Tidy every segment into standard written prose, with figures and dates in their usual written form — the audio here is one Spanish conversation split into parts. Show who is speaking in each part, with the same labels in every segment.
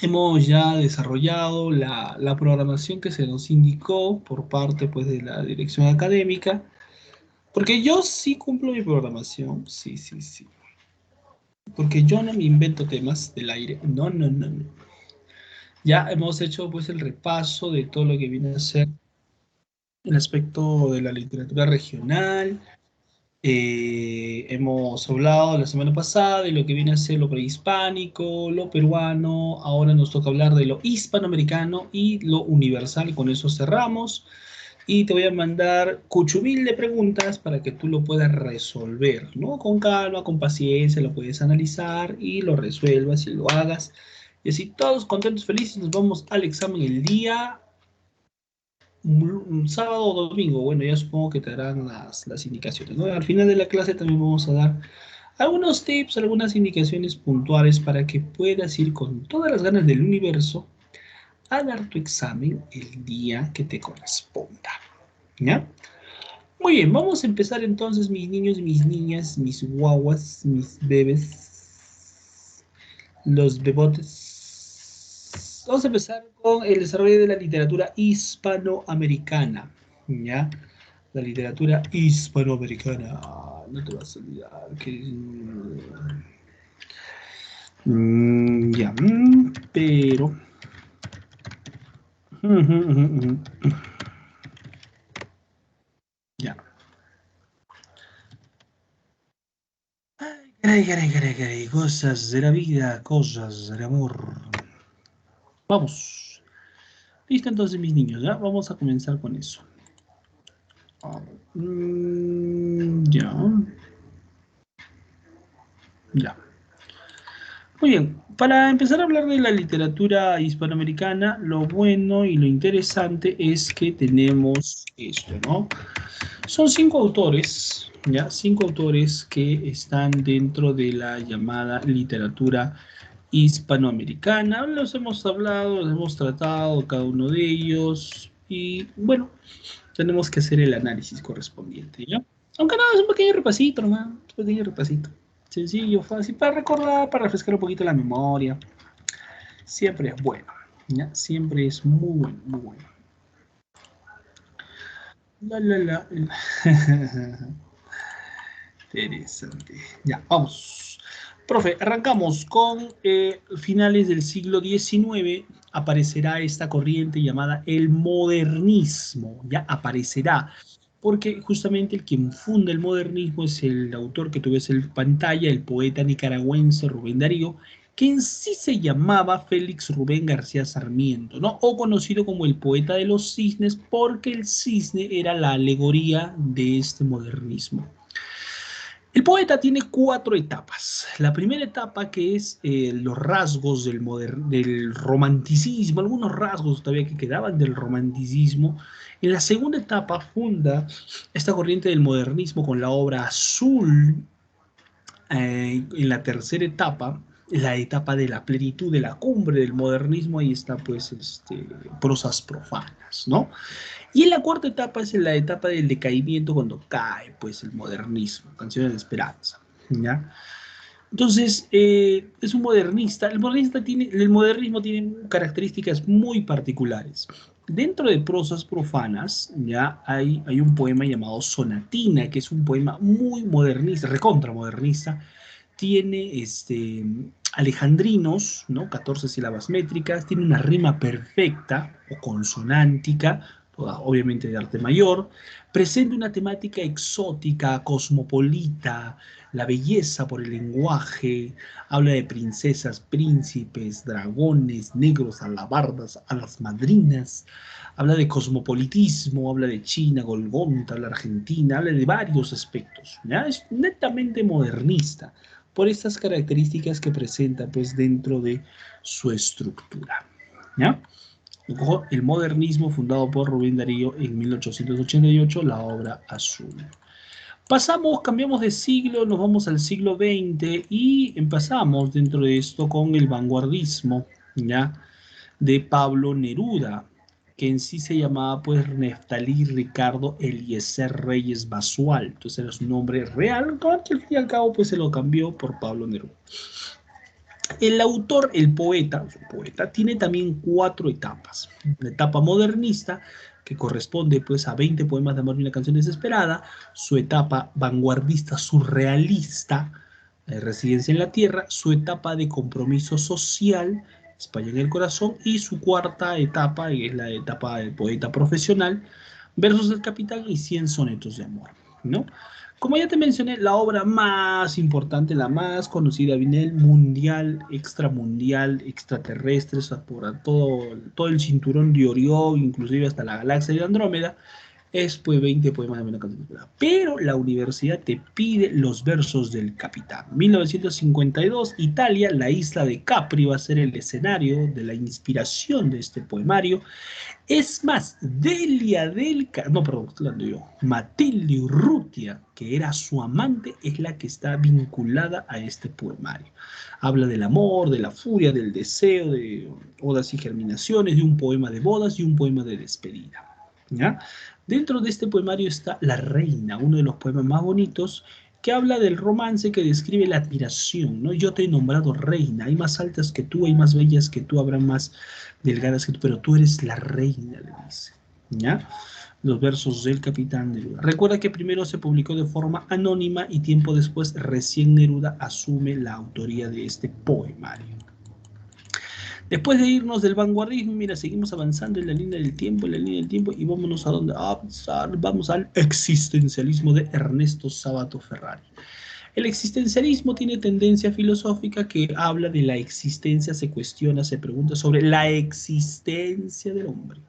Speaker 1: hemos ya desarrollado la programación que se nos indicó por parte pues, de la dirección académica, porque yo sí cumplo mi programación, sí, sí, sí, porque yo no me invento temas del aire, no, no, no, no. Ya hemos hecho pues el repaso de todo lo que viene a ser el aspecto de la literatura regional. Hemos hablado la semana pasada de lo que viene a ser lo prehispánico, lo peruano, ahora nos toca hablar de lo hispanoamericano y lo universal, con eso cerramos. Y te voy a mandar cuchumil de preguntas para que tú lo puedas resolver, ¿no? Con calma, con paciencia, lo puedes analizar y lo resuelvas y lo hagas. Y así todos contentos, felices, nos vamos al examen el día un sábado o domingo. Bueno, ya supongo que te darán las indicaciones, ¿no? Al final de la clase también vamos a dar algunos tips, algunas indicaciones puntuales para que puedas ir con todas las ganas del universo a dar tu examen el día que te corresponda. ¿Ya? Muy bien, vamos a empezar entonces, mis niños, mis niñas, mis guaguas, mis bebés, los bebotes. Vamos a empezar con el desarrollo de la literatura hispanoamericana. ¿Ya? La literatura hispanoamericana. No te vas a olvidar que... ya, pero... Ya. Caray, caray, caray, caray. Cosas de la vida, cosas del amor. Vamos. Listo entonces, mis niños, ¿ya? Vamos a comenzar con eso. Ya, ya. Muy bien, para empezar a hablar de la literatura hispanoamericana, lo bueno y lo interesante es que tenemos esto, ¿no? Son cinco autores, ¿ya? Cinco autores que están dentro de la llamada literatura hispanoamericana. Los hemos hablado, los hemos tratado, cada uno de ellos, y bueno, tenemos que hacer el análisis correspondiente, ¿ya? Aunque nada, es un pequeño repasito, nomás, un pequeño repasito. Sencillo, fácil, para recordar, para refrescar un poquito la memoria. Siempre es bueno, ¿ya? Siempre es muy bueno, muy bueno. La, la, la. Interesante. Ya, vamos. Profe, arrancamos con finales del siglo XIX. Aparecerá esta corriente llamada el modernismo. Ya aparecerá. Porque justamente el quien funda el modernismo es el autor que tú ves en pantalla, el poeta nicaragüense Rubén Darío, que en sí se llamaba Félix Rubén García Sarmiento, ¿no? O conocido como el poeta de los cisnes, porque el cisne era la alegoría de este modernismo. El poeta tiene cuatro etapas. La primera etapa que es los rasgos del romanticismo, algunos rasgos todavía que quedaban del romanticismo. En la segunda etapa funda esta corriente del modernismo con la obra Azul. En la tercera etapa, la etapa de la plenitud, de la cumbre del modernismo, ahí está pues prosas profanas, ¿no? Y en la cuarta etapa es la etapa del decaimiento cuando cae pues el modernismo, canciones de esperanza, ¿ya? Entonces, es un modernista. El modernismo tiene características muy particulares. Dentro de prosas profanas, ya hay un poema llamado Sonatina, que es un poema muy modernista, recontra modernista. Tiene alejandrinos, ¿no? 14 sílabas métricas, tiene una rima perfecta o consonántica, obviamente de arte mayor, presenta una temática exótica, cosmopolita, la belleza por el lenguaje, habla de princesas, príncipes, dragones, negros, alabardas, a las madrinas, habla de cosmopolitismo, habla de China, Golgonta, habla de Argentina, habla de varios aspectos, ¿ya? Es netamente modernista por estas características que presenta pues dentro de su estructura, ¿ya? El modernismo fundado por Rubén Darío en 1888, la obra Azul. Pasamos, cambiamos de siglo, nos vamos al siglo XX y empezamos dentro de esto con el vanguardismo, ¿ya? De Pablo Neruda, que en sí se llamaba pues Neftalí Ricardo Eliezer Reyes Basual. Entonces era su nombre real, que al fin y al cabo pues se lo cambió por Pablo Neruda. El autor, el poeta, tiene también 4 etapas. La etapa modernista, que corresponde pues a 20 poemas de amor y una canción desesperada, su etapa vanguardista surrealista, Residencia en la Tierra, su etapa de compromiso social, España en el corazón, y su cuarta etapa, que es la etapa del poeta profesional, Versos del Capitán y 100 sonetos de amor, ¿no? Como ya te mencioné, la obra más importante, la más conocida a nivel mundial, extramundial, extraterrestre, o sea, por todo el cinturón de Orión, inclusive hasta la galaxia de Andrómeda, es pues 20 poemas de una canción esperada. Pero la universidad te pide los versos del Capitán. 1952, Italia, la isla de Capri va a ser el escenario de la inspiración de este poemario. Es más, no, perdón, estoy hablando yo, Matilde Urrutia, que era su amante, es la que está vinculada a este poemario. Habla del amor, de la furia, del deseo, de odas y germinaciones, de un poema de bodas y un poema de despedida. ¿Ya? Dentro de este poemario está La Reina, uno de los poemas más bonitos, que habla del romance que describe la admiración, ¿no? Yo te he nombrado reina, hay más altas que tú, hay más bellas que tú, habrá más delgadas que tú, pero tú eres la reina, le dice, ¿ya? Los versos del Capitán Neruda. Recuerda que primero se publicó de forma anónima y tiempo después recién Neruda asume la autoría de este poemario. Después de irnos del vanguardismo, mira, seguimos avanzando en la línea del tiempo, y vámonos a dónde vamos al existencialismo de Ernesto Sábato Ferrari. El existencialismo tiene tendencia filosófica que habla de la existencia, se cuestiona, se pregunta sobre la existencia del hombre.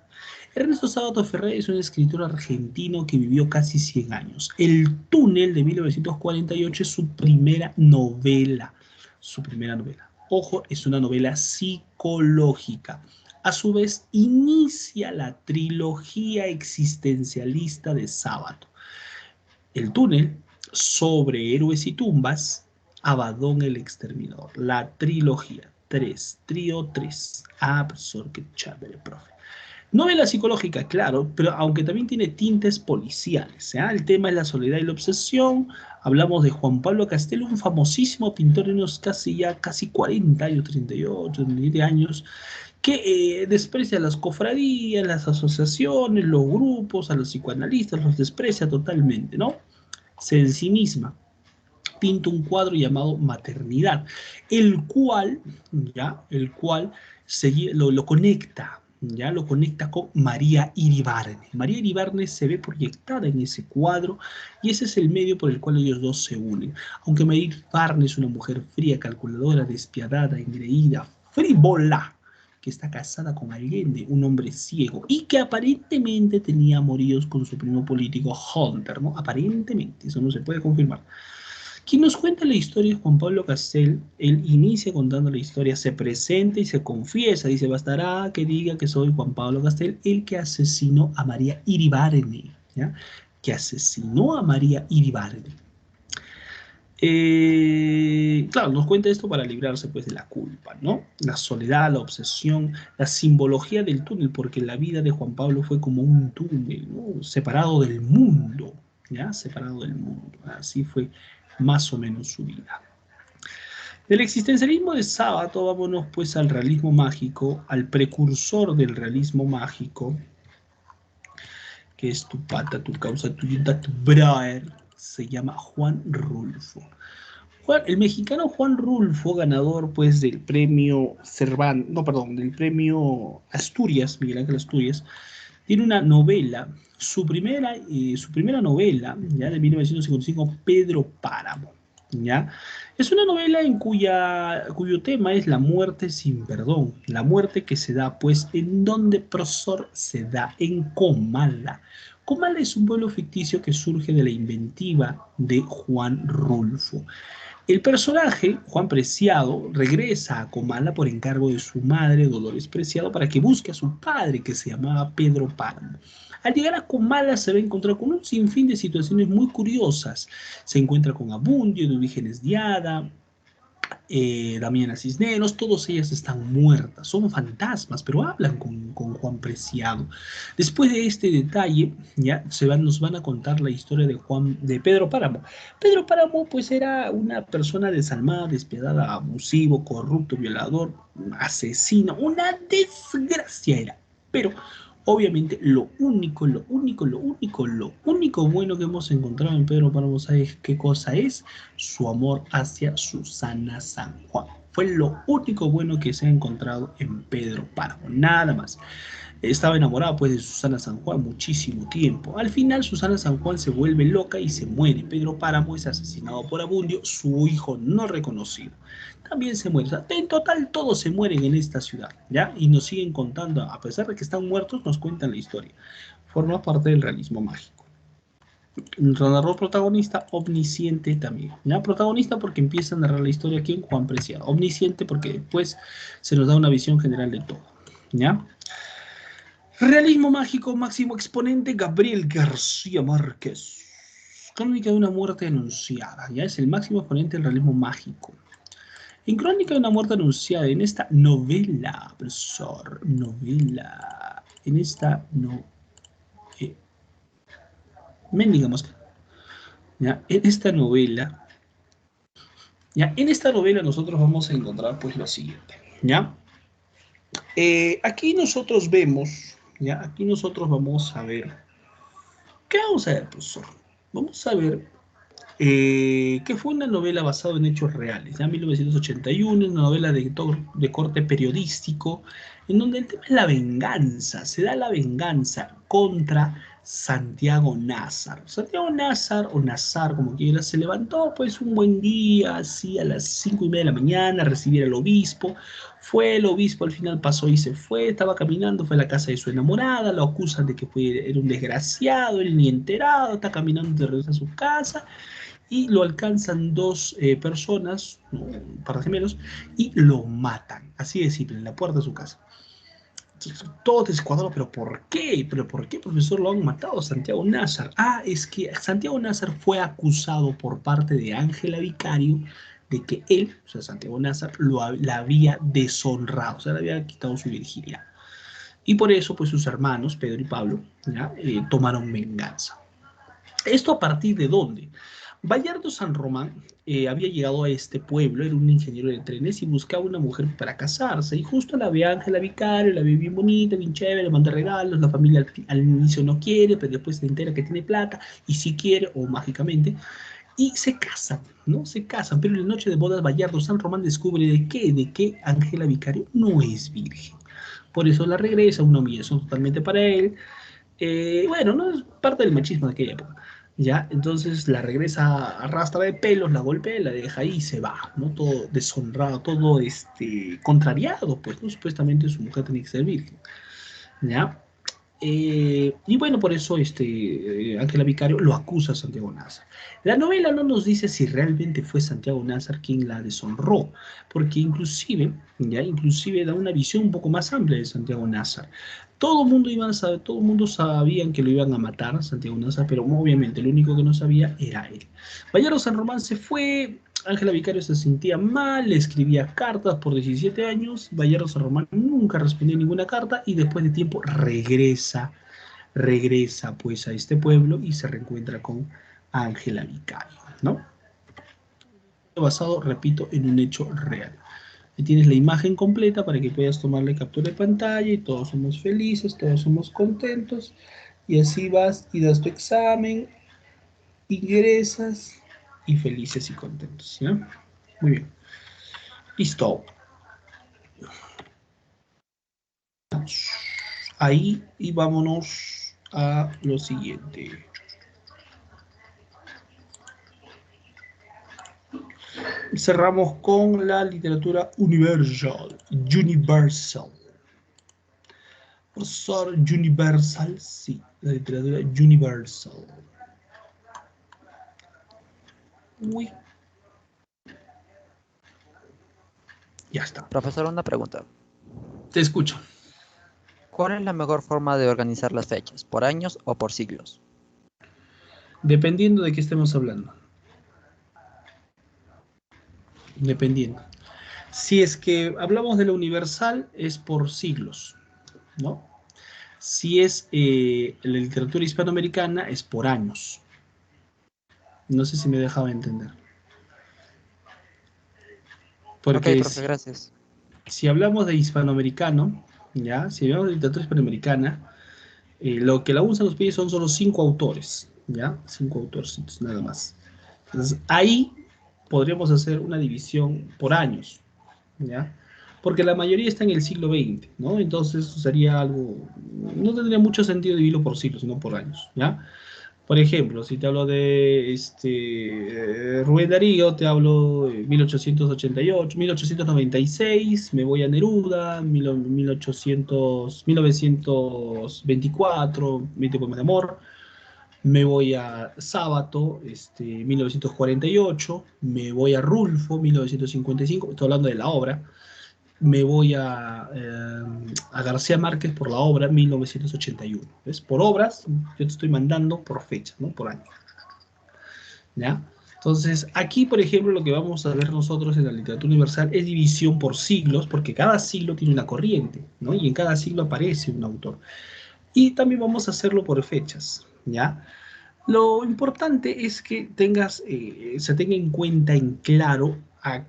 Speaker 1: Ernesto Sábato Ferrari es un escritor argentino que vivió casi 100 años. El túnel de 1948 es su primera novela. Su primera novela. Ojo, es una novela psicológica. A su vez, inicia la trilogía existencialista de Sábato. El túnel, Sobre héroes y tumbas, Abadón el exterminador. La trilogía. Trío 3. Qué chévere, profe. Novela psicológica, claro, pero aunque también tiene tintes policiales. El tema es la soledad y la obsesión. Hablamos de Juan Pablo Castel, un famosísimo pintor de unos casi 40 años, 38, 37 años, que desprecia las cofradías, las asociaciones, los grupos, a los psicoanalistas, los desprecia totalmente, ¿no? Se ensimisma. Pinta un cuadro llamado Maternidad, el cual lo conecta, ¿ya? Lo conecta con María Iribarne. María Iribarne se ve proyectada en ese cuadro y ese es el medio por el cual ellos dos se unen. Aunque María Iribarne es una mujer fría, calculadora, despiadada, engreída, frívola, que está casada con Allende, un hombre ciego, y que aparentemente tenía amoríos con su primo político Hunter, ¿no? Aparentemente, eso no se puede confirmar. Quien nos cuenta la historia es Juan Pablo Castel. Él inicia contando la historia, se presenta y se confiesa. Dice, bastará que diga que soy Juan Pablo Castel, el que asesinó a María Iribarne, ¿ya? Que asesinó a María Iribarne. Claro, nos cuenta esto para librarse pues de la culpa, ¿no? La soledad, la obsesión, la simbología del túnel, porque la vida de Juan Pablo fue como un túnel, ¿no? Separado del mundo, ¿ya? Separado del mundo. Así fue más o menos su vida. Del existencialismo de Sábato, vámonos pues al realismo mágico, al precursor del realismo mágico, que es tu pata, tu causa, tu yunta, tu brother, se llama Juan Rulfo. El mexicano Juan Rulfo, ganador pues del premio del premio Asturias, Miguel Ángel Asturias, tiene una novela, su primera novela, ya de 1955, Pedro Páramo, ¿ya? Es una novela en cuyo tema es la muerte sin perdón, la muerte que se da, pues, ¿en donde Prosor se da? En Comala. Comala es un pueblo ficticio que surge de la inventiva de Juan Rulfo. El personaje, Juan Preciado, regresa a Comala por encargo de su madre, Dolores Preciado, para que busque a su padre, que se llamaba Pedro Páramo. Al llegar a Comala se va a encontrar con un sinfín de situaciones muy curiosas. Se encuentra con Abundio, de Orígenes de Hada, Damiana Cisneros, todas ellas están muertas, son fantasmas, pero hablan con Juan Preciado. Después de este detalle, ya nos van a contar la historia de Pedro Páramo. Pedro Páramo, pues, era una persona desalmada, despiadada, abusivo, corrupto, violador, asesino, una desgracia era. Pero obviamente lo único bueno que hemos encontrado en Pedro Páramo, ¿sabes qué cosa es? Su amor hacia Susana San Juan. Fue lo único bueno que se ha encontrado en Pedro Páramo, nada más. Estaba enamorado pues de Susana San Juan muchísimo tiempo. Al final Susana San Juan se vuelve loca y se muere. Pedro Páramo es asesinado por Abundio, su hijo no reconocido. También se muere. O sea, en total todos se mueren en esta ciudad, ¿ya? Y nos siguen contando, a pesar de que están muertos, nos cuentan la historia. Forma parte del realismo mágico. Narrador protagonista, omnisciente también. ¿Ya? Protagonista porque empieza a narrar la historia aquí en Juan Preciado. Omnisciente porque después se nos da una visión general de todo. ¿Ya? Realismo mágico, máximo exponente, Gabriel García Márquez. Crónica de una muerte anunciada. Ya es el máximo exponente del realismo mágico. En Crónica de una muerte anunciada, en esta novela, profesor, novela, en esta no, digamos, ya, en esta novela nosotros vamos a encontrar pues lo siguiente, ¿ya? Aquí nosotros vemos, ¿ya? Aquí nosotros vamos a ver, ¿qué vamos a ver, profesor? Vamos a ver que fue una novela basada en hechos reales, ya 1981, una novela de corte periodístico, en donde el tema es la venganza, se da la venganza contra Santiago Nazar. Santiago Nazar, o Nazar, como quieras, se levantó pues un buen día, así a las 5:30 de la mañana, a recibir al obispo. Fue el obispo, al final pasó y se fue, estaba caminando, fue a la casa de su enamorada, lo acusan de que era un desgraciado, él ni enterado, está caminando de regreso a su casa, y lo alcanzan dos personas, ¿no? Un par de gemelos, y lo matan, así de simple, en la puerta de su casa. Entonces, todo descuadrado, ¿pero por qué? ¿Pero por qué, profesor, lo han matado a Santiago Nazar? Ah, es que Santiago Nazar fue acusado por parte de Ángela Vicario de que él, o sea, Santiago Nazar, la había deshonrado, o sea, le había quitado su virginidad. Y por eso, pues sus hermanos, Pedro y Pablo, ¿ya? Tomaron venganza. ¿Esto a partir de dónde? Bayardo San Román había llegado a este pueblo, era un ingeniero de trenes y buscaba una mujer para casarse. Y justo la ve Ángela Vicario, la ve bien bonita, bien chévere, le manda regalos. La familia al inicio no quiere, pero después se entera que tiene plata y sí quiere, o mágicamente. Y se casan, ¿no? Se casan, pero en la noche de bodas Bayardo San Román descubre de que Ángela Vicario no es virgen. Por eso la regresa, una humillación totalmente para él. Bueno, no es parte del machismo de aquella época. ¿Ya? Entonces la regresa a rastra de pelos, la golpea, la deja ahí y se va, ¿no? Todo deshonrado, todo contrariado, pues, ¿no? Supuestamente su mujer tenía que ser virgen, ¿ya? Y bueno, por eso Ángela Vicario lo acusa a Santiago Nazar. La novela no nos dice si realmente fue Santiago Nazar quien la deshonró, porque inclusive da una visión un poco más amplia de Santiago Nazar. Todo el mundo sabían que lo iban a matar a Santiago Nazar, pero obviamente lo único que no sabía era él. Bayardo San Román se fue, Ángela Vicario se sentía mal, le escribía cartas por 17 años, Bayardo San Román nunca respondió ninguna carta y después de tiempo regresa pues a este pueblo y se reencuentra con Ángela Vicario, ¿no? Basado, repito, en un hecho real. Ahí tienes la imagen completa para que puedas tomarle captura de pantalla y todos somos felices, todos somos contentos y así vas y das tu examen, ingresas y felices y contentos, ¿no? Muy bien. Listo. Ahí y vámonos a lo siguiente. Cerramos con la literatura universal. Profesor Universal, sí, la literatura universal. Uy, ya está.
Speaker 2: Profesor, una pregunta.
Speaker 1: Te escucho.
Speaker 2: ¿Cuál es la mejor forma de organizar las fechas? ¿Por años o por siglos?
Speaker 1: Dependiendo de qué estemos hablando. dependiendo. Si es que hablamos de la universal, es por siglos, ¿no? Si es la literatura hispanoamericana, es por años. No sé si me dejaba entender.
Speaker 2: Ok,
Speaker 1: Porque
Speaker 2: profe, gracias.
Speaker 1: si hablamos de hispanoamericano, ¿ya? Si hablamos de literatura hispanoamericana, lo que la UNSA nos pide son solo 5 autores, ¿ya? 5 autorcitos, nada más. Entonces, ahí podríamos hacer una división por años, ¿ya? Porque la mayoría está en el siglo XX, ¿no? Entonces sería algo, no tendría mucho sentido dividirlo por siglos, sino por años, ¿ya? Por ejemplo, si te hablo de Rubén Darío, te hablo de 1888, 1896, me voy a Neruda, 1924, 20 poemas de amor, me voy a Sábato, 1948, me voy a Rulfo, 1955, estoy hablando de la obra, me voy a García Márquez por la obra 1981. ¿Ves? Por obras, yo te estoy mandando por fecha, ¿no? Por año. ¿Ya? Entonces, aquí, por ejemplo, lo que vamos a ver nosotros en la literatura universal es división por siglos, porque cada siglo tiene una corriente, ¿no? Y en cada siglo aparece un autor. Y también vamos a hacerlo por fechas, ¿ya? Lo importante es que se tenga en cuenta en claro en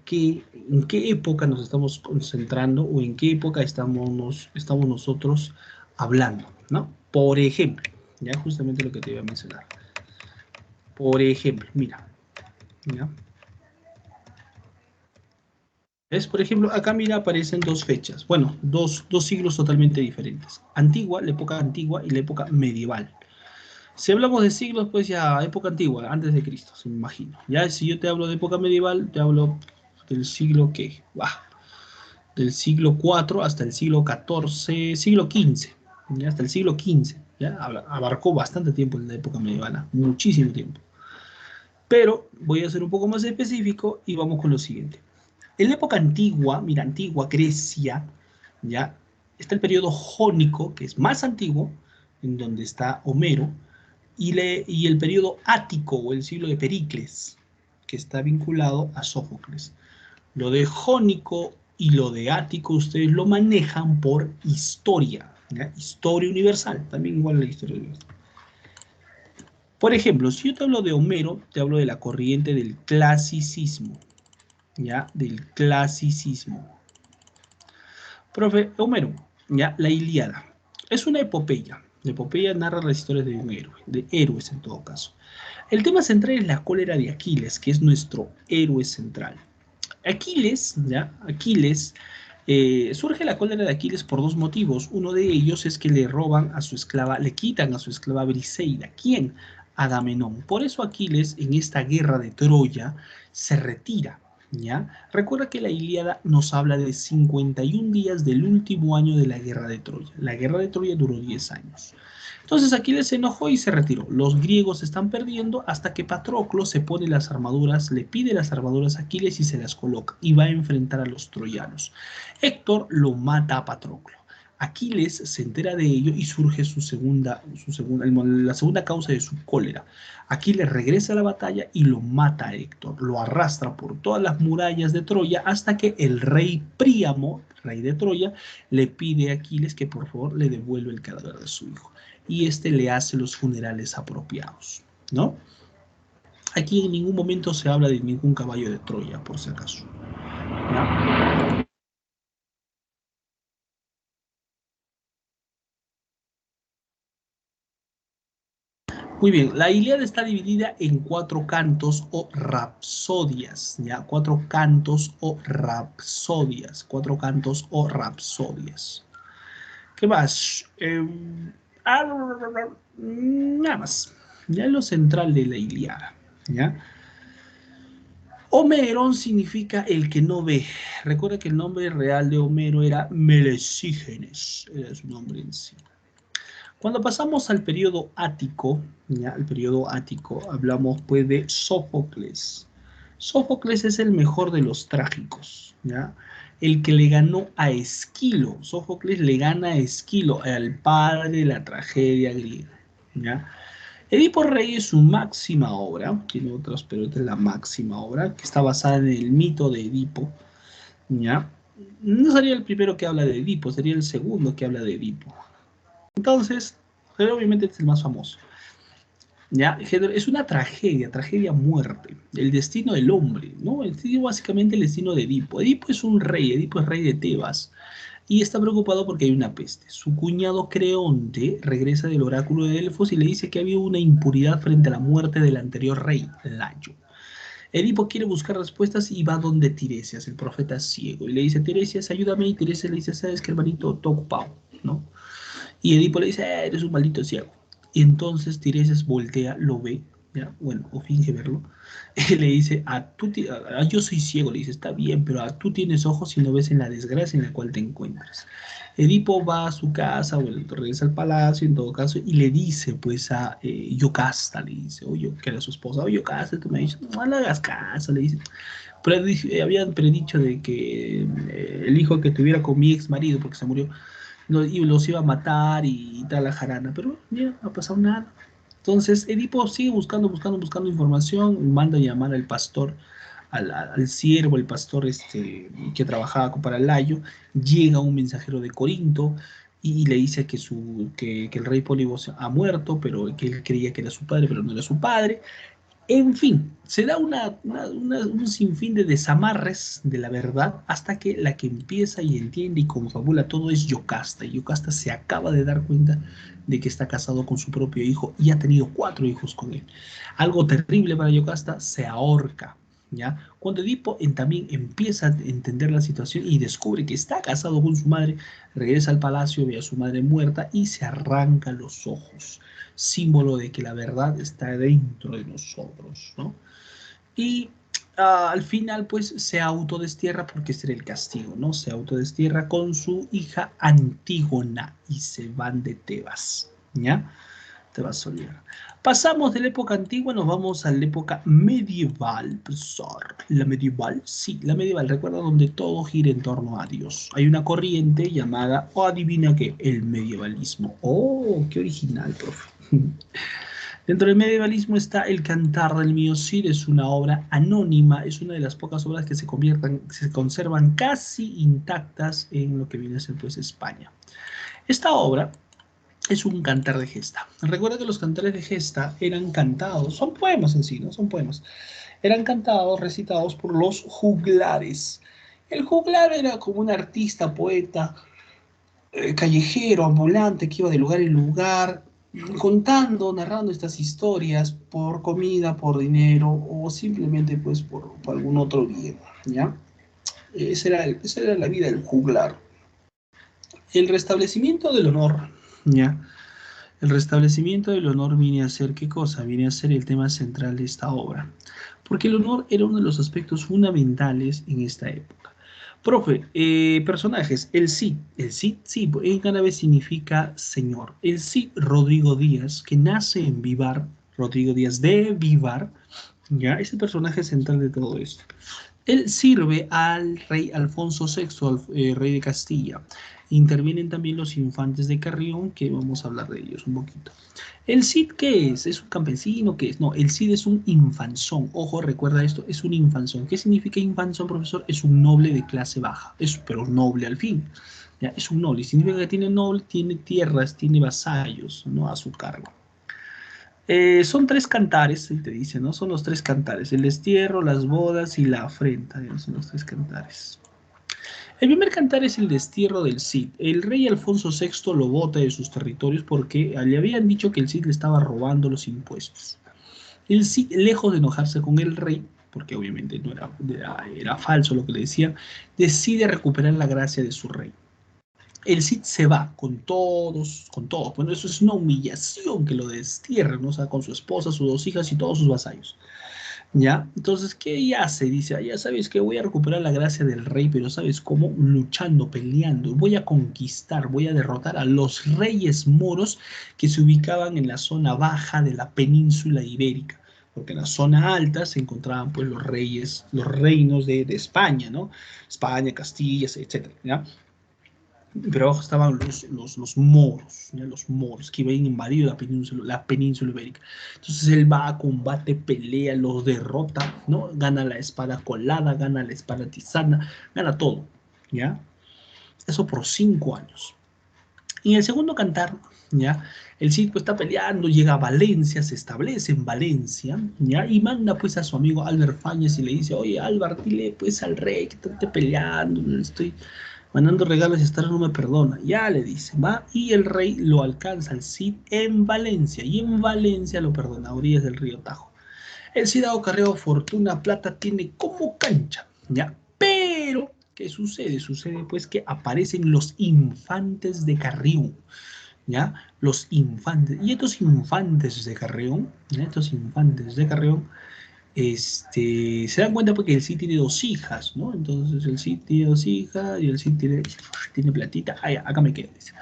Speaker 1: qué época nos estamos concentrando o en qué época estamos nosotros hablando, ¿no? Por ejemplo, ya justamente lo que te iba a mencionar. Por ejemplo, mira, ¿ya? ¿Ves? Por ejemplo, acá mira aparecen dos fechas, bueno, dos siglos totalmente diferentes. Antigua, la época antigua y la época medieval. Si hablamos de siglos, pues ya época antigua, antes de Cristo, se me imagino. Ya si yo te hablo de época medieval, te hablo del siglo ¿qué? Del siglo IV hasta el siglo XIV, siglo XV, ¿ya? Hasta el siglo XV. ¿Ya? Abarcó bastante tiempo en la época medieval, muchísimo tiempo. Pero voy a ser un poco más específico y vamos con lo siguiente. En la época antigua, mira, antigua Grecia, ¿ya? Está el periodo jónico, que es más antiguo, en donde está Homero, y el periodo ático o el siglo de Pericles, que está vinculado a Sófocles. Lo de jónico y lo de ático ustedes lo manejan por historia, ¿ya? Historia universal, también igual la historia universal. Por ejemplo, si yo te hablo de Homero, te hablo de la corriente del clasicismo, ¿ya? Del clasicismo. Profe, Homero, ¿ya? La Ilíada. Es una epopeya. La epopeya narra las historias de un héroe, de héroes en todo caso. El tema central es la cólera de Aquiles, que es nuestro héroe central. Aquiles, ¿ya? Aquiles, surge la cólera de Aquiles por dos motivos. Uno de ellos es que le roban a su esclava, le quitan a su esclava Briseida. ¿Quién? Agamenón. Por eso Aquiles en esta guerra de Troya se retira, ¿ya? Recuerda que la Ilíada nos habla de 51 días del último año de la guerra de Troya. La guerra de Troya duró 10 años. Entonces Aquiles se enojó y se retiró. Los griegos están perdiendo hasta que Patroclo se pone las armaduras, le pide las armaduras a Aquiles y se las coloca y va a enfrentar a los troyanos. Héctor lo mata a Patroclo. Aquiles se entera de ello y surge la segunda causa de su cólera. Aquiles regresa a la batalla y lo mata a Héctor, lo arrastra por todas las murallas de Troya hasta que el rey Príamo, rey de Troya, le pide a Aquiles que por favor le devuelva el cadáver de su hijo y este le hace los funerales apropiados, ¿no? Aquí en ningún momento se habla de ningún caballo de Troya, por si acaso, ¿no? Muy bien, la Ilíada está dividida en 4 cantos o rapsodias, ¿ya? 4 cantos o rapsodias, 4 cantos o rapsodias. ¿Qué más? Nada más. Ya lo central de la Ilíada, ¿ya? Homerón significa el que no ve. Recuerda que el nombre real de Homero era Melesígenes, era su nombre en sí. Cuando pasamos al periodo ático, ¿ya? Al periodo ático, hablamos pues de Sófocles. Sófocles es el mejor de los trágicos, ¿ya? El que le ganó a Esquilo. Sófocles le gana a Esquilo, al padre de la tragedia griega, ¿ya? Edipo Rey es su máxima obra, tiene otras, pero esta es la máxima obra, que está basada en el mito de Edipo, ¿ya? No sería el primero que habla de Edipo, sería el segundo que habla de Edipo. Entonces, pero obviamente este es el más famoso. ¿Ya? Es una tragedia, tragedia muerte, el destino del hombre, ¿no? Es básicamente el destino de Edipo. Edipo es un rey, Edipo es rey de Tebas, y está preocupado porque hay una peste. Su cuñado Creonte regresa del oráculo de Delfos y le dice que había una impuridad frente a la muerte del anterior rey, Layo. Edipo quiere buscar respuestas y va donde Tiresias, el profeta ciego, y le dice, Tiresias, ayúdame, y Tiresias le dice, sabes que hermanito, todo ocupado, ¿no? Y Edipo le dice, eres un maldito ciego. Y entonces Tiresias voltea, lo ve, ¿ya? Bueno, o finge verlo, y le dice, yo soy ciego, le dice, está bien, pero tú tienes ojos y no ves en la desgracia en la cual te encuentras. Edipo va a su casa, o regresa al palacio en todo caso, y le dice pues a Yocasta, le dice, oye, que era su esposa, oye, Yocasta, tú me has dicho, no le hagas caso, le dice. Habían predicho de que el hijo que tuviera con mi ex marido, porque se murió, y los iba a matar y tal la jarana, pero mira, no ha pasado nada. Entonces Edipo sigue buscando información, manda a llamar al pastor, al siervo, el pastor que trabajaba para Layo, llega un mensajero de Corinto y le dice que el rey Pólibo ha muerto, pero que él creía que era su padre, pero no era su padre. En fin, se da un sinfín de desamarres de la verdad hasta que la que empieza y entiende y confabula todo es Yocasta. Y Yocasta se acaba de dar cuenta de que está casado con su propio hijo y ha tenido 4 hijos con él. Algo terrible para Yocasta, se ahorca. ¿Ya? Cuando Edipo también empieza a entender la situación y descubre que está casado con su madre, regresa al palacio, ve a su madre muerta y se arranca los ojos, símbolo de que la verdad está dentro de nosotros, ¿no? Y al final, pues, se autodestierra porque ese era el castigo, ¿no? Se autodestierra con su hija Antígona y se van de Tebas, ¿ya? Tebas Solar. Pasamos de la época antigua, nos vamos a la época medieval, profesor. La medieval, sí, la medieval, recuerda donde todo gira en torno a Dios. Hay una corriente llamada, oh, adivina qué, el medievalismo. Oh, qué original, profe. Dentro del medievalismo está El Cantar del Mío Cid, es una obra anónima, es una de las pocas obras que se conservan casi intactas en lo que viene a ser pues España. Esta obra es un cantar de gesta. Recuerda que los cantares de gesta eran cantados, son poemas en sí, no son poemas, eran cantados, recitados por los juglares. El juglar era como un artista, poeta, callejero, ambulante, que iba de lugar en lugar, contando, narrando estas historias por comida, por dinero o simplemente pues por algún otro bien, ¿ya? Esa era la vida del juglar. El restablecimiento del honor, ¿ya? El restablecimiento del honor viene a ser, ¿qué cosa? Viene a ser el tema central de esta obra, porque el honor era uno de los aspectos fundamentales en esta época. Profe, personajes, el Cid, sí, en árabe significa señor. El Cid Rodrigo Díaz, que nace en Vivar, Rodrigo Díaz de Vivar, ya, es el personaje central de todo esto. Él sirve al rey Alfonso VI, rey de Castilla. Intervienen también los infantes de Carrión, que vamos a hablar de ellos un poquito. ¿El Cid qué es? ¿Es un campesino? ¿Qué es? No, el Cid es un infanzón. Ojo, recuerda esto, es un infanzón. ¿Qué significa infanzón, profesor? Es un noble de clase baja, pero noble al fin. ¿Ya? Es un noble, significa que tiene noble, tiene tierras, tiene vasallos, ¿no? A su cargo. Son 3 cantares, te dice, ¿no? Son los 3 cantares, el destierro, las bodas y la afrenta, digamos, son los 3 cantares. El primer cantar es el destierro del Cid. El rey Alfonso VI lo bota de sus territorios porque le habían dicho que el Cid le estaba robando los impuestos. El Cid, lejos de enojarse con el rey, porque obviamente no era falso lo que le decía, decide recuperar la gracia de su rey. El Cid se va con todos. Bueno, eso es una humillación que lo destierren, ¿no? O sea, con su esposa, sus 2 hijas y todos sus vasallos. ¿Ya? Entonces, ¿qué hace? Dice, ya sabes que voy a recuperar la gracia del rey, pero ¿sabes cómo? Luchando, peleando. Voy a conquistar, voy a derrotar a los reyes moros que se ubicaban en la zona baja de la península ibérica. Porque en la zona alta se encontraban pues los reyes, los reinos de España, ¿no? España, Castilla, etcétera, ¿ya? pero abajo estaban los moros, ¿ya? Los moros que habían invadido la península ibérica. Entonces él va a combate, pelea, los derrota, ¿no? Gana la espada colada, gana la espada tisana, gana todo, ¿ya? Eso por 5 años. Y en el segundo cantar, ¿ya? El Cid pues está peleando, llega a Valencia, se establece en Valencia, ¿ya? Y manda pues a su amigo Álvar Fáñez y le dice, oye Álvar, dile pues al rey que esté peleando, le estoy mandando regalos y esta no me perdona. Ya le dice, va, y el rey lo alcanza al Cid en Valencia, y en Valencia lo perdona, a orillas del río Tajo. El Cid ha acarreado fortuna, plata tiene como cancha, ¿ya? Pero, ¿qué sucede? Sucede pues que aparecen los infantes de Carrión, ¿ya? Los infantes. Y estos infantes de Carrión, ¿ya? Estos infantes de Carrión, se dan cuenta porque el Cid tiene 2 hijas, ¿no? Entonces el Cid tiene 2 hijas y el Cid tiene platita. Ah, ya, acá me quedo, dice.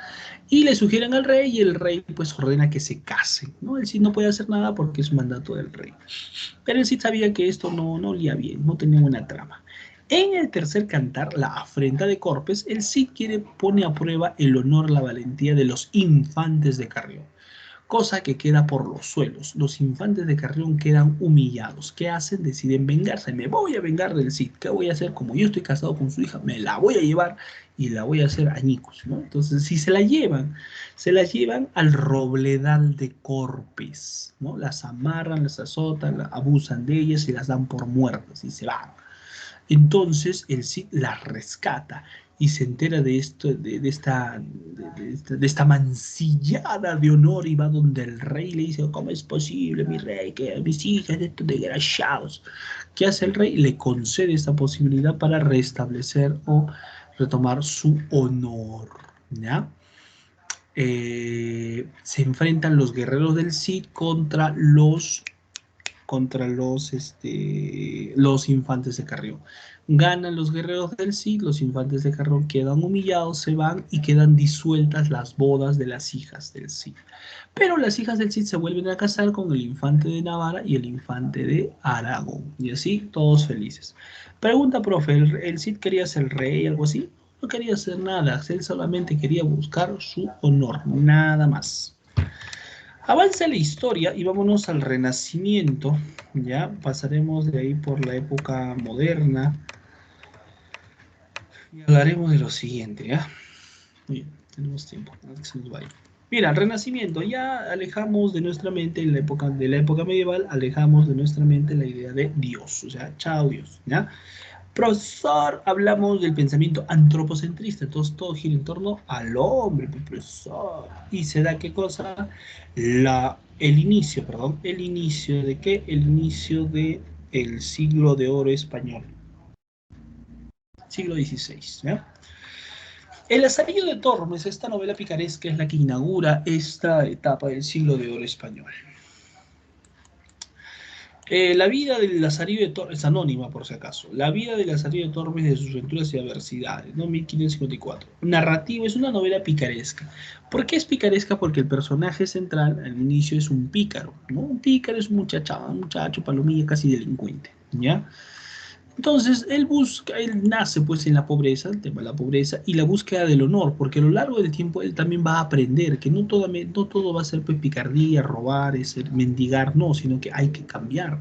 Speaker 1: Y le sugieren al rey y el rey pues ordena que se casen, ¿no? El Cid no puede hacer nada porque es mandato del rey. Pero el Cid sabía que esto no olía bien, no tenía buena trama. En el tercer cantar, la afrenta de Corpes, el Cid pone a prueba el honor, la valentía de los infantes de Carrión, cosa que queda por los suelos. Los infantes de Carrión quedan humillados. ¿Qué hacen? Deciden vengarse. Me voy a vengar del Cid. ¿Qué voy a hacer? Como yo estoy casado con su hija, me la voy a llevar y la voy a hacer añicos, ¿no? Entonces, si se la llevan al Robledal de Corpes, ¿no? Las amarran, las azotan, abusan de ellas y las dan por muertas y se van. Entonces el Cid las rescata y se entera de esto, de esta mancillada de honor y va donde el rey le dice, ¿cómo es posible, mi rey, que mis hijas de estos desgraciados? ¿Qué hace el rey? Le concede esta posibilidad para restablecer o retomar su honor, ¿ya? Se enfrentan los guerreros del Cid los infantes de Carrión. Ganan los guerreros del Cid, los infantes de Carrión quedan humillados, se van y quedan disueltas las bodas de las hijas del Cid. Pero las hijas del Cid se vuelven a casar con el infante de Navarra y el infante de Aragón. Y así todos felices. Pregunta, profe, ¿el Cid quería ser rey, algo así? No quería hacer nada, él solamente quería buscar su honor, nada más. Avanza la historia y vámonos al Renacimiento, ya pasaremos de ahí por la época moderna y hablaremos de lo siguiente, ¿ya? Muy bien, tenemos tiempo, antes que se nos vaya. Mira, el Renacimiento, ya alejamos de nuestra mente en de la época medieval, alejamos de nuestra mente la idea de Dios, o sea, chao Dios, ¿ya? Profesor, hablamos del pensamiento antropocentrista, entonces todo gira en torno al hombre, profesor. ¿Y se da qué cosa? El inicio de qué? El inicio de el siglo de oro español, siglo XVI, ¿ya? El Lazarillo de Tormes, esta novela picaresca, es la que inaugura esta etapa del siglo de oro español. La vida del Lazarillo de Tormes, es anónima por si acaso, la vida del Lazarillo de Tormes de sus aventuras y adversidades, ¿no? 1554. Narrativo, es una novela picaresca. ¿Por qué es picaresca? Porque el personaje central al inicio es un pícaro, ¿no? Un pícaro es un muchacho palomilla, casi delincuente, ¿ya? Entonces, él nace pues en la pobreza, el tema de la pobreza, y la búsqueda del honor, porque a lo largo del tiempo él también va a aprender que no todo va a ser pues, picardía, robar, mendigar, no, sino que hay que cambiar.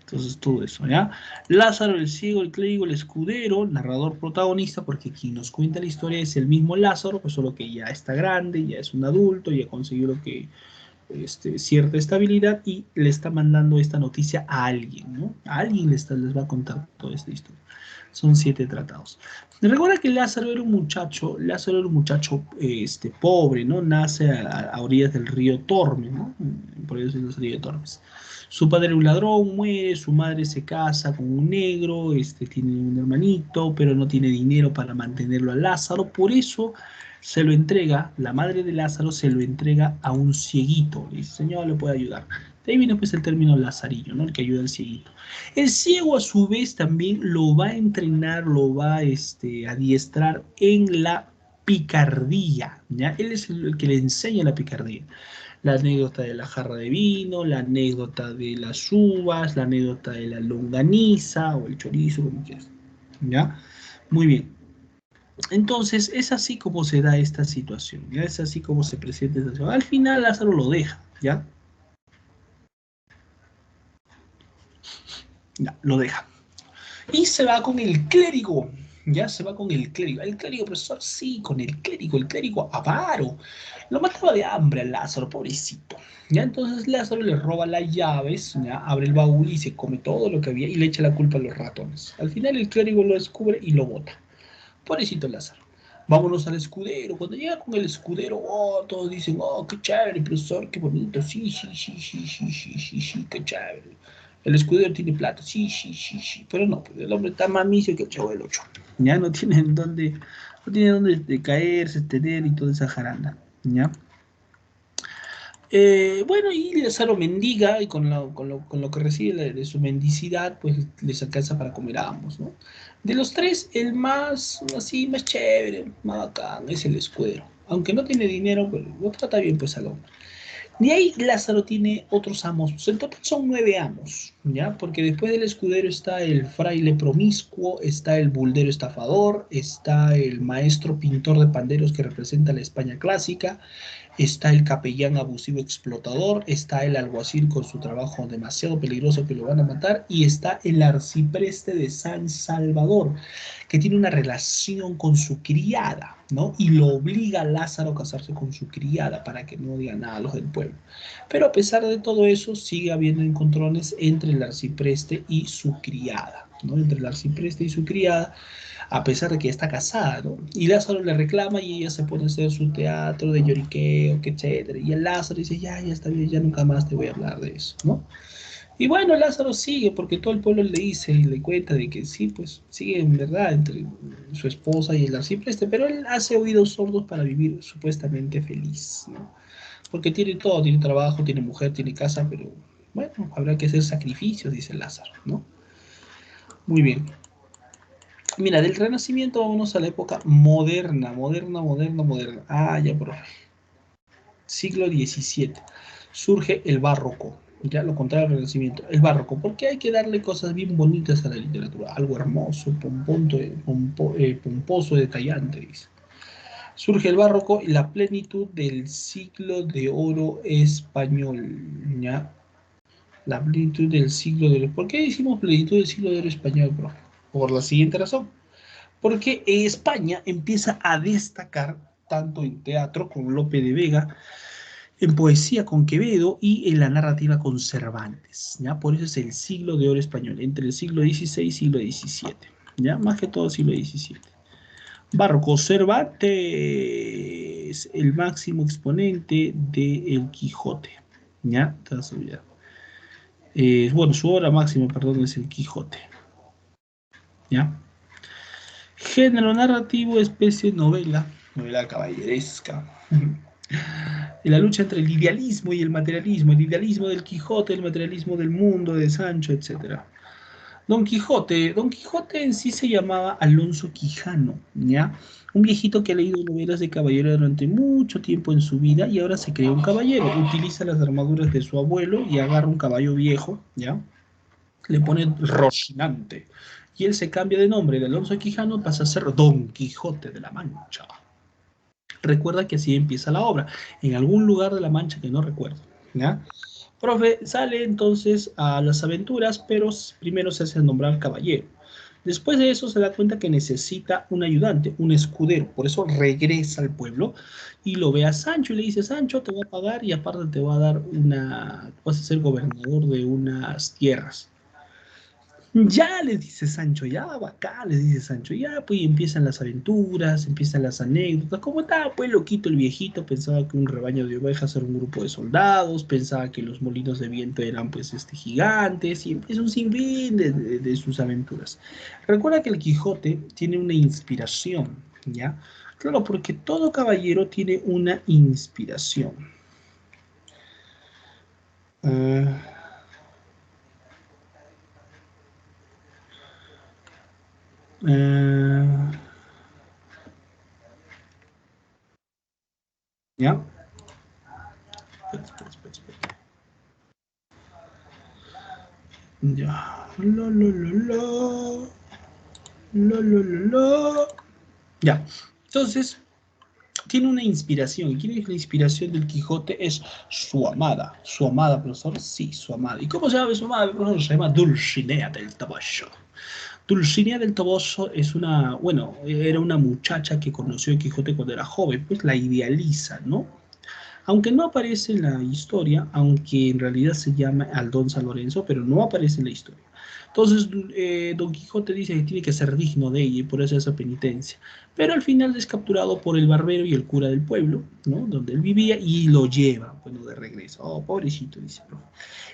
Speaker 1: Entonces, todo eso, ¿ya? Lázaro, el ciego, el clérigo, el escudero, narrador protagonista, porque quien nos cuenta la historia es el mismo Lázaro, pues solo que ya está grande, ya es un adulto, ya consiguió lo que cierta estabilidad y le está mandando esta noticia a alguien, ¿no? A alguien les va a contar toda esta historia. Son 7 tratados. Recuerda que Lázaro era un muchacho pobre, ¿no? Nace a orillas del río Tormes, ¿no? Por eso es el río Tormes. Su padre era un ladrón, muere, su madre se casa con un negro, tiene un hermanito, pero no tiene dinero para mantenerlo a Lázaro, por eso se lo entrega, la madre de Lázaro se lo entrega a un cieguito, le dice, señor, le puede ayudar. De ahí viene pues el término lazarillo, ¿no? El que ayuda al cieguito. El ciego a su vez también lo va a entrenar, lo va a adiestrar en la picardía, ¿ya? Él es el que le enseña la picardía. La anécdota de la jarra de vino, la anécdota de las uvas, la anécdota de la longaniza o el chorizo, como quieras, ¿ya? Muy bien. Entonces, es así como se da esta situación, ¿ya? Es así como se presenta esta situación. Al final, Lázaro lo deja, ¿ya? Ya, lo deja. Y se va con el clérigo, ya se va con el clérigo. El clérigo, profesor, sí, con el clérigo avaro. Lo mataba de hambre a Lázaro, pobrecito. Ya entonces Lázaro le roba las llaves, ya abre el baúl y se come todo lo que había y le echa la culpa a los ratones. Al final el clérigo lo descubre y lo bota. Pobrecito Lázaro. Vámonos al escudero. Cuando llega con el escudero, oh, todos dicen, oh, qué chévere, profesor, qué bonito. Sí, sí, sí, sí, sí, sí, sí, sí, qué chévere. El escudero tiene plata, sí, sí, sí, sí. Pero no, pues el hombre está mamicio que el chavo del 8. Ya no tiene dónde caerse, tener y toda esa jaranda. ¿Ya? Bueno, y Lázaro mendiga y con lo que recibe de su mendicidad, pues les alcanza para comer a ambos, ¿no? De los tres, el más, así, más chévere, más bacán, es el escudero. Aunque no tiene dinero, pero lo trata bien, pues al hombre. De ahí Lázaro tiene otros amos, pues, en total son 9 amos, ¿ya? Porque después del escudero está el fraile promiscuo, está el buldero estafador, está el maestro pintor de panderos que representa la España clásica, está el capellán abusivo explotador, está el alguacil con su trabajo demasiado peligroso que lo van a matar, y está el arcipreste de San Salvador, que tiene una relación con su criada, ¿no? Y lo obliga a Lázaro a casarse con su criada para que no diga nada a los del pueblo. Pero a pesar de todo eso, sigue habiendo encontrones entre el arcipreste y su criada, ¿no? Entre el arcipreste y su criada, a pesar de que está casada, ¿no? Y Lázaro le reclama y ella se pone a hacer su teatro de lloriqueo, que etcétera. Y el Lázaro dice, ya, ya está bien, ya nunca más te voy a hablar de eso, ¿no? Y bueno, Lázaro sigue porque todo el pueblo le dice y le cuenta de que sí, pues sigue en verdad entre su esposa y el arcipreste, pero él hace oídos sordos para vivir supuestamente feliz, ¿no? Porque tiene todo, tiene trabajo, tiene mujer, tiene casa, pero bueno, habrá que hacer sacrificios, dice Lázaro, ¿no? Muy bien. Mira, del Renacimiento vámonos a la época moderna, moderna, moderna, moderna. Ah, ya, profe. Siglo XVII. Surge el barroco. Ya lo contrario al Renacimiento. El barroco. Porque hay que darle cosas bien bonitas a la literatura. Algo hermoso, pomposo, detallante, dice. Surge el barroco y la plenitud del siglo de oro español. ¿Ya? La plenitud del siglo de oro. ¿Por qué decimos plenitud del siglo de oro español, profe? Por la siguiente razón. Porque España empieza a destacar tanto en teatro con Lope de Vega, en poesía con Quevedo y en la narrativa con Cervantes, ¿ya? Por eso es el siglo de oro español, entre el siglo XVI y siglo XVII, ¿ya? Más que todo siglo XVII. Barroco, Cervantes, el máximo exponente de El Quijote, ¿ya? Bueno, su obra máxima, perdón, es El Quijote, ¿ya? Género narrativo, especie novela, novela caballeresca. Y la lucha entre el idealismo y el idealismo del Quijote, el materialismo del mundo de Sancho, etcétera. Don Quijote en sí se llamaba Alonso Quijano, ¿ya? Un viejito que ha leído novelas de caballero durante mucho tiempo en su vida y ahora se cree un caballero. Utiliza las armaduras de su abuelo y agarra un caballo viejo, ¿ya? Le pone Rocinante. Y él se cambia de nombre de Alonso Quijano, pasa a ser Don Quijote de la Mancha. Recuerda que así empieza la obra, en algún lugar de la Mancha que no recuerdo, ¿ya? Profe, sale entonces a las aventuras, pero primero se hace nombrar caballero. Después de eso se da cuenta que necesita un ayudante, un escudero. Por eso regresa al pueblo y lo ve a Sancho y le dice, Sancho, te voy a pagar y aparte te va a dar vas a ser gobernador de unas tierras. Ya les dice Sancho, ya bacán, les dice Sancho, ya pues y empiezan las aventuras, empiezan las anécdotas, como estaba pues loquito el viejito, pensaba que un rebaño de ovejas era un grupo de soldados, pensaba que los molinos de viento eran pues gigantes, y empieza un sinfín de sus aventuras. Recuerda que el Quijote tiene una inspiración, ¿ya? Claro, porque todo caballero tiene una inspiración. Ah, ah, ¿ya? Espera, espera, espera. Ya. Lo, lo, lo. Lo, lo, lo, lo. Ya, entonces, tiene una inspiración. ¿Y quién es la inspiración del Quijote? Es su amada. ¿Su amada, profesor? Sí, su amada. ¿Y cómo se llama su amada, profesor? Se llama Dulcinea del Toboso. Dulcinea del Toboso es una, bueno, era una muchacha que conoció a Quijote cuando era joven, pues la idealiza, ¿no? Aunque no aparece en la historia, aunque en realidad se llama Aldonza Lorenzo, pero no aparece en la historia. Entonces, Don Quijote dice que tiene que ser digno de ella y por eso esa penitencia. Pero al final es capturado por el barbero y el cura del pueblo, ¿no? Donde él vivía y lo lleva, bueno, de regreso. Oh, pobrecito, dice, profe.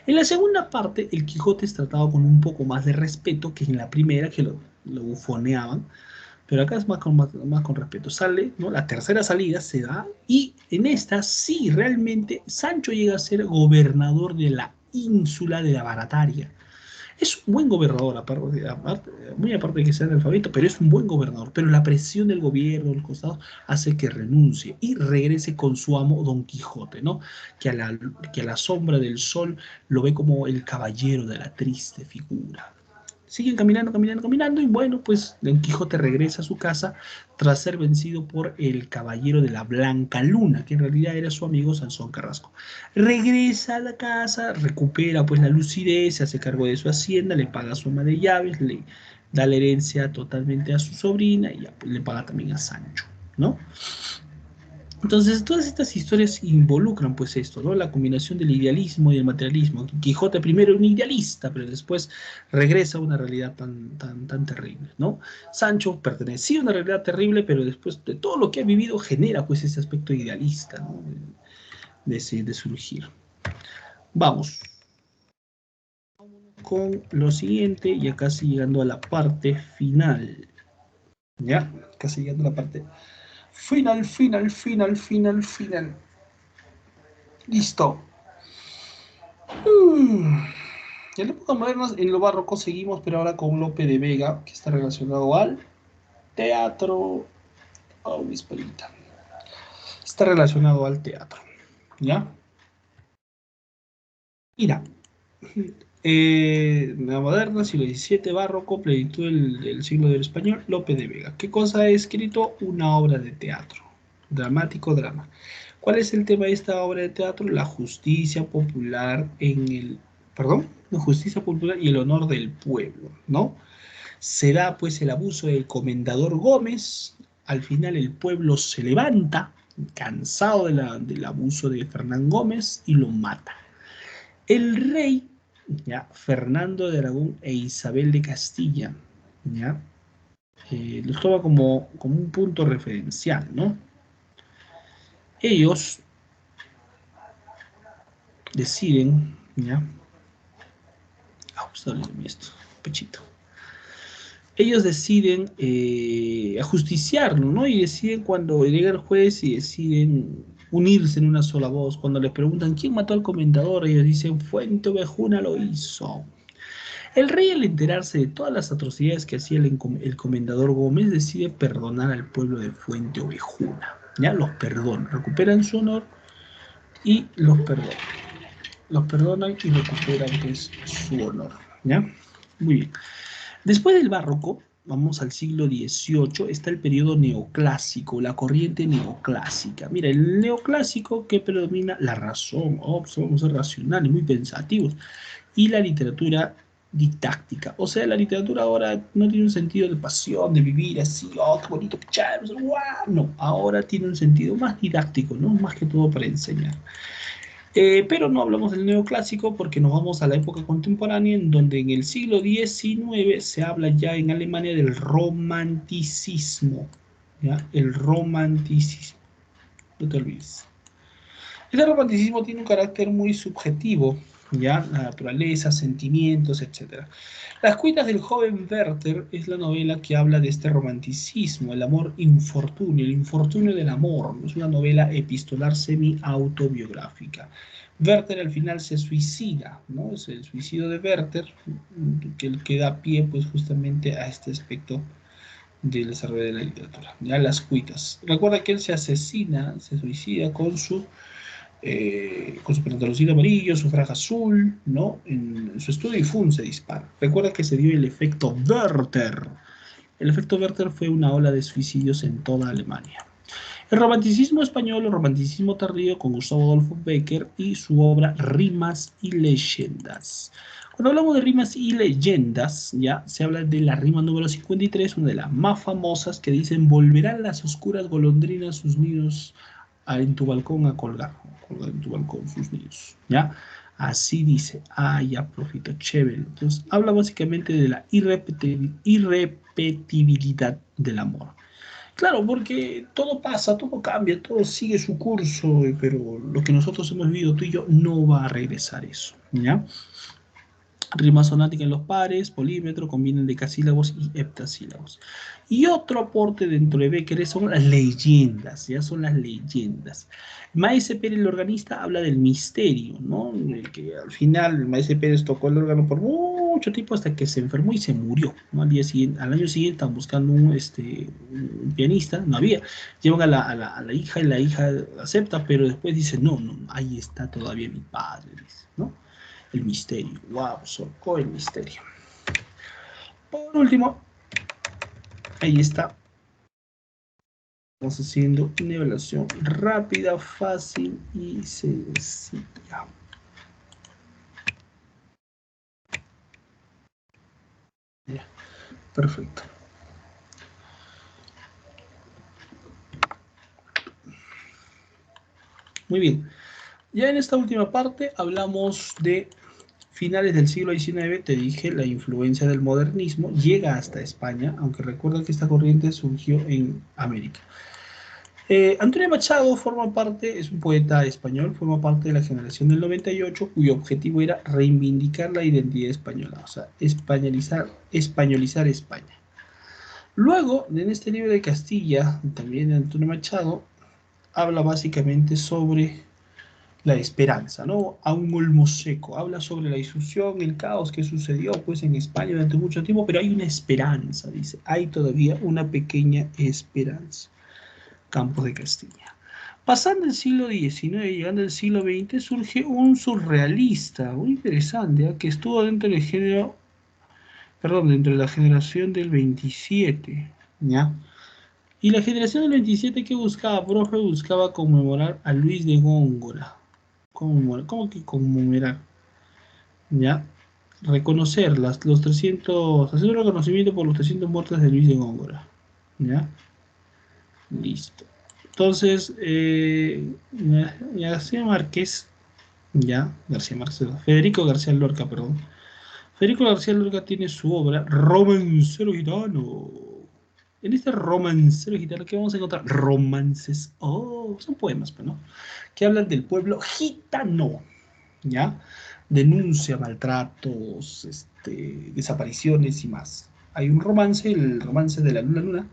Speaker 1: En la segunda parte, el Quijote es tratado con un poco más de respeto que en la primera, que lo bufoneaban, pero acá es más con respeto. Sale, ¿no? La tercera salida se da y en esta sí, realmente Sancho llega a ser gobernador de la ínsula de la Barataria. Es un buen gobernador, muy aparte de que sea analfabeto, pero es un buen gobernador. Pero la presión del gobierno, del costado, hace que renuncie y regrese con su amo Don Quijote, ¿no? Que a la sombra del sol lo ve como el caballero de la triste figura. Siguen caminando, caminando, caminando y bueno, pues Don Quijote regresa a su casa tras ser vencido por el caballero de la Blanca Luna, que en realidad era su amigo Sansón Carrasco. Regresa a la casa, recupera pues la lucidez, se hace cargo de su hacienda, le paga su ama de llaves, le da la herencia totalmente a su sobrina y ya, pues, le paga también a Sancho, ¿no? Entonces, todas estas historias involucran pues esto, ¿no? La combinación del idealismo y el materialismo. Quijote primero era un idealista, pero después regresa a una realidad tan terrible, ¿no? Sancho pertenecía a una realidad terrible, pero después de todo lo que ha vivido genera pues ese aspecto idealista, ¿no? De surgir. Vamos con lo siguiente, ya casi llegando a la parte final, ¿ya? Casi llegando a la parte final. Listo. En la época moderna, en lo barroco seguimos, pero ahora con Lope de Vega, que está relacionado al teatro. Oh, mis palitas. Está relacionado al teatro. ¿Ya? Mira. La moderna, siglo XVII, barroco, plenitud del siglo del español, Lope de Vega. ¿Qué cosa ha escrito? Una obra de teatro. Dramático drama. ¿Cuál es el tema de esta obra de teatro? La justicia popular en el. Perdón, la justicia popular y el honor del pueblo, ¿no? Se da pues el abuso del comendador Gómez, al final el pueblo se levanta, cansado del abuso de Fernán Gómez, y lo mata. El rey, ya, Fernando de Aragón e Isabel de Castilla, ya, los toma como un punto referencial, ¿no? Ellos deciden, ya, está oliendo esto, pechito. Ellos deciden ajusticiarlo, ¿no? Y deciden cuando llega el juez y deciden unirse en una sola voz. Cuando les preguntan quién mató al comendador, ellos dicen Fuente Ovejuna lo hizo. El rey, al enterarse de todas las atrocidades que hacía el comendador Gómez, decide perdonar al pueblo de Fuente Ovejuna. Ya los perdona, recuperan su honor y los perdonan. Los perdonan y recuperan pues, su honor. ¿Ya? Muy bien. Después del barroco, vamos al siglo XVIII, está el periodo neoclásico, la corriente neoclásica. Mira, el neoclásico que predomina la razón, somos racionales, muy pensativos, y la literatura didáctica. O sea, la literatura ahora no tiene un sentido de pasión, de vivir así, oh, qué bonito, chévere, wow. No, ahora tiene un sentido más didáctico, ¿no? Más que todo para enseñar. Pero no hablamos del neoclásico porque nos vamos a la época contemporánea en donde en el siglo XIX se habla ya en Alemania del romanticismo. ¿Ya? El romanticismo. No te olvides. Este romanticismo tiene un carácter muy subjetivo, ¿ya? La naturaleza, sentimientos, etc. Las cuitas del joven Werther es la novela que habla de este romanticismo, el amor infortunio, el infortunio del amor. Es una novela epistolar semi-autobiográfica. Werther al final se suicida, ¿no? Es el suicidio de Werther que da pie pues justamente a este aspecto del desarrollo de la literatura. Ya las cuitas. Recuerda que él se asesina, se suicida con su pantaloncito amarillo, su fraja azul, ¿no? En su estudio y ¡fum! Se dispara. Recuerda que se dio el efecto Werther, El efecto Werther fue una ola de suicidios en toda Alemania. El romanticismo español, el romanticismo tardío con Gustavo Adolfo Bécquer y su obra Rimas y Leyendas. Cuando hablamos de rimas y leyendas, ya se habla de la rima número 53, una de las más famosas, que dicen: volverán las oscuras golondrinas sus nidos en tu balcón a colgar, colgar en tu balcón sus nidos, ¿ya? Así dice. Ah, ya, profito, chévere. Entonces, habla básicamente de la irrepetibilidad del amor. Claro, porque todo pasa, todo cambia, todo sigue su curso, pero lo que nosotros hemos vivido tú y yo no va a regresar eso, ¿ya? Rima sonática en los pares, polímetro, combinan decasílabos y heptasílabos. Y otro aporte dentro de Bécquer son las leyendas, ya son las leyendas. Maese Pérez, el organista, habla del misterio, ¿no? El que al final Maese Pérez tocó el órgano por mucho tiempo hasta que se enfermó y se murió, ¿no? Al año siguiente estaban buscando un pianista, no había. Llevan a la hija y la hija acepta, pero después dice: no, no, ahí está todavía mi padre, dice, ¿no? El misterio. Wow, socó el misterio. Por último, ahí está. Vamos haciendo una evaluación rápida, fácil y sencilla. Ya, perfecto. Muy bien. Ya en esta última parte hablamos de finales del siglo XIX. Te dije, la influencia del modernismo llega hasta España, aunque recuerda que esta corriente surgió en América. Antonio Machado es un poeta español, forma parte de la generación del 98, cuyo objetivo era reivindicar la identidad española, o sea, españolizar España. Luego, en este libro de Castilla, también de Antonio Machado, habla básicamente sobre la esperanza, ¿no? A un olmo seco, habla sobre la disrupción, el caos que sucedió pues en España durante mucho tiempo, pero hay una esperanza, dice, hay todavía una pequeña esperanza. Campos de Castilla. Pasando el siglo XIX y llegando al siglo XX, surge un surrealista muy interesante, que estuvo dentro del género, perdón, dentro de la generación del 27, ¿ya? Y la generación del 27, ¿qué buscaba, profe? Buscaba conmemorar a Luis de Góngora. ¿Cómo que conmemorar? ¿Ya? Reconocer los 300, hacer un reconocimiento por los 300 muertos de Luis de Góngora, ¿ya? Listo. Entonces, García Márquez, García Márquez, Federico García Lorca, perdón. Federico García Lorca tiene su obra Romancero Gitano. En este Romancero Gitano, ¿qué vamos a encontrar? Romances, son poemas, pues, ¿no? Que hablan del pueblo gitano, ¿ya? Denuncia maltratos, desapariciones y más. Hay un romance, el romance de la Luna Luna,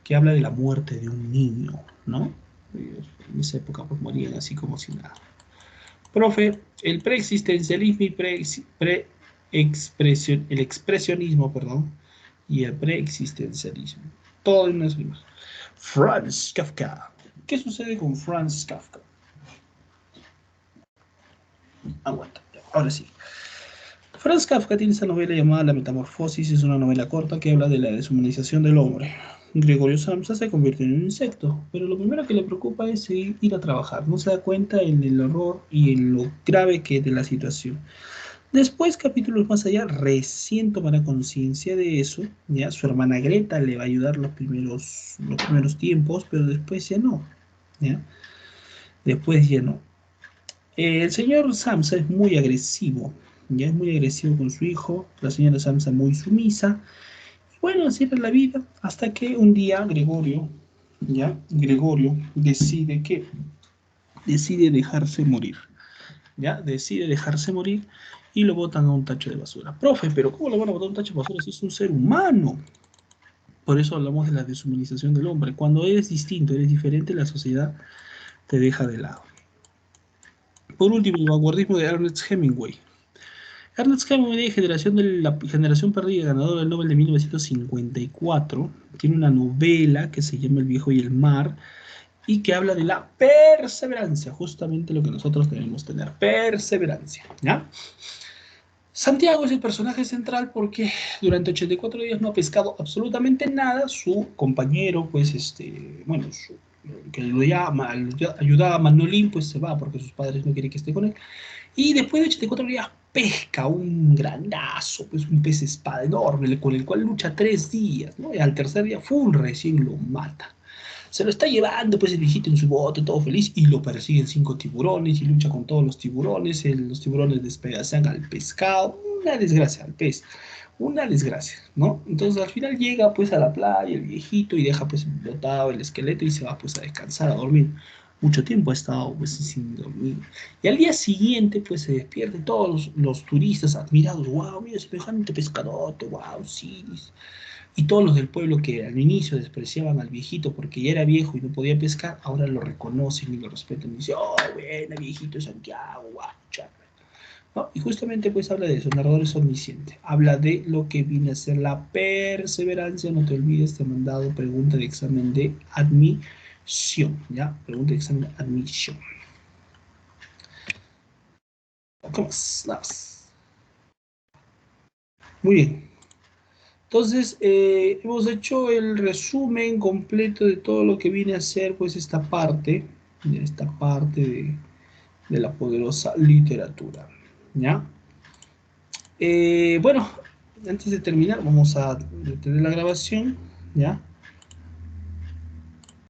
Speaker 1: que habla de la muerte de un niño, ¿no? En esa época pues morían así como si nada. Profe, el preexistencialismo y el expresionismo, perdón, y el preexistencialismo. Todo en unas rimas. Franz Kafka. ¿Qué sucede con Franz Kafka? Aguanta, ahora sí. Franz Kafka tiene esta novela llamada La Metamorfosis, es una novela corta que habla de la deshumanización del hombre. Gregorio Samsa se convierte en un insecto, pero lo primero que le preocupa es ir a trabajar. No se da cuenta en el horror y en lo grave que es de la situación. Después, capítulos más allá, recién tomará conciencia de eso. Ya su hermana Greta le va a ayudar los primeros tiempos, pero después ya no. ¿Ya? Después ya no. El señor Samsa es muy agresivo. Ya es muy agresivo con su hijo. La señora Samsa muy sumisa. Bueno, así era la vida, hasta que un día Gregorio decide dejarse morir, decide dejarse morir y lo botan a un tacho de basura. Profe, pero ¿cómo lo van a botar a un tacho de basura si es un ser humano? Por eso hablamos de la deshumanización del hombre. Cuando eres distinto, eres diferente, la sociedad te deja de lado. Por último, el vanguardismo de Ernest Hemingway. Ernest Hemingway, la generación perdida, ganador del Nobel de 1954, tiene una novela que se llama El viejo y el mar y que habla de la perseverancia, justamente lo que nosotros debemos tener, perseverancia, ¿ya? Santiago es el personaje central porque durante 84 días no ha pescado absolutamente nada. Su compañero, pues, bueno, que ayudaba a Manolín, pues se va porque sus padres no quieren que esté con él. Y después de 84 días pesca un grandazo, pues un pez espada enorme, con el cual lucha 3 días, ¿no? Y al tercer día, full, recién lo mata. Se lo está llevando, pues el viejito en su bote, todo feliz, y lo persiguen 5 tiburones y lucha con todos los tiburones. Los tiburones despedazan al pescado. Una desgracia al pez, una desgracia, ¿no? Entonces al final llega pues a la playa el viejito y deja pues botado el esqueleto y se va pues a descansar, a dormir. Mucho tiempo ha estado pues sin dormir. Y al día siguiente pues se despiertan todos los turistas admirados. Wow, mira semejante pescadote, wow, sí. Y todos los del pueblo que al inicio despreciaban al viejito porque ya era viejo y no podía pescar, ahora lo reconocen y lo respetan. Y dicen, oh, bueno, viejito Santiago, guau, chapa. ¿No? Y justamente pues habla de eso, narrador es omnisciente. Habla de lo que viene a ser la perseverancia. No te olvides, te he mandado pregunta de examen de admisión, ¿ya? Pregunta de examen de admisión. ¿Qué más? Nada más. Muy bien. Entonces, hemos hecho el resumen completo de todo lo que viene a ser pues esta parte de la poderosa literatura, ¿ya? Bueno, antes de terminar, vamos a detener la grabación, ¿ya?